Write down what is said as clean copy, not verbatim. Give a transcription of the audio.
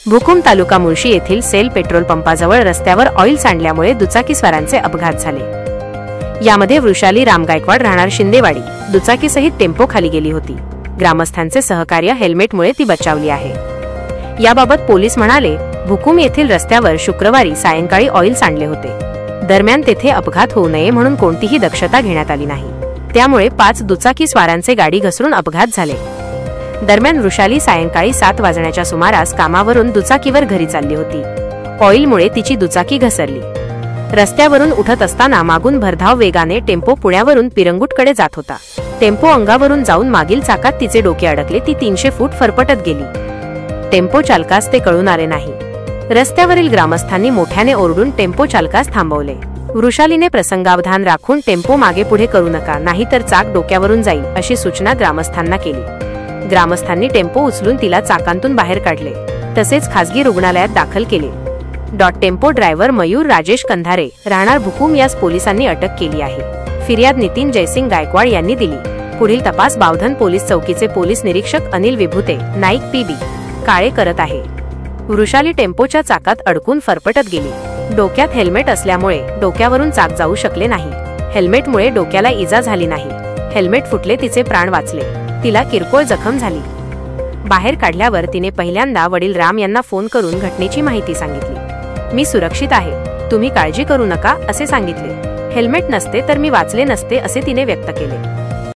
भुकुम तालुका मुळशी येथील sale petrol पंपाजवळ रस्त्यावर oil सांडल्यामुळे दुचाकीस्वारांचे अपघात झाले। यामध्ये वृषाली राम गायकवाड राहणार शिंदेवाडी दुचाकीसहित टेम्पो खाली गेली होती। ग्रामस्थांचे सहकार्य हेल्मेटमुळे ती बचावली आहे। याबाबत पोलीस म्हणाले, भुकुम येथील रस्त्यावर शुक्रवारी सायंकाळी ऑइल सांडले होते। दरम्यान तेथे अपघात होऊ नये म्हणून कोणतीही दक्षता घेण्यात आली नाही। त्यामुळे 5 दुचाकीस्वारांचे गाडी घसरून अपघात झाले। दरम्यान वृषाली सायंकाळी 7 वाजण्याच्या सुमारास कामावरून दुचाकीवर घरी चालली होती। ऑइलमुळे तिची दुचाकी घसरली। रस्त्यावरून उठत असताना मागून भरधाव वेगाने टेम्पो पुण्यावरून पिरंगुटकडे जात होता। टेम्पो अंगावरून जाऊन मागील चाकात तिचे डोके अडकले। ती 300 फूट फरफटत गेली। टेम्पो चालकास ते कळून आले नाही। रस्त्यावरील ग्रामस्थांनी मोठ्याने ओरडून टेम्पो चालकास थांबवले। वृषालीने प्रसंगावधान राखून टेम्पो मागे पुढे करू नका, नाहीतर चाक डोक्यावरून जाईल अशी सूचना ग्रामस्थांना केली। ग्रामस्थांनी टेम्पो उचलून तिला चाकांतून बाहेर काढले, तसेच खासगी रुग्णालयात दाखल केले। टेम्पो ड्रायव्हर मयूर राजेश कंधारे राहणार भुकुम यास पोलिसांनी अटक केली आहे। फिर्याद नितीन जयसिंग गायकवाड यांनी दिली। पुढील तपास बावधन पोलीस चौकीचे पोलीस निरीक्षक अनिल विभूते नाईक PB काळे करत आहे। वृषाली टेम्पोच्या चाकात अडकून फरफटत गेली। डोक्यात हेल्मेट असल्यामुळे डोक्यावरून चाक जाऊ शकले नाही। हेल्मेटमुळे डोक्याला इजा झाली नाही। हेल्मेट फुटले, तिचे प्राण वाचले। तिला किरकोळ जखम झाली। बाहेर काढल्यावर तिने पहिल्यांदा वडील राम यांना फोन करून घटनेची माहिती सांगितली। मी सुरक्षित आहे, तुम्ही काळजी करू नका असे सांगितले। हेल्मेट नसते तर मी वाचले नसते असे तिने व्यक्त केले।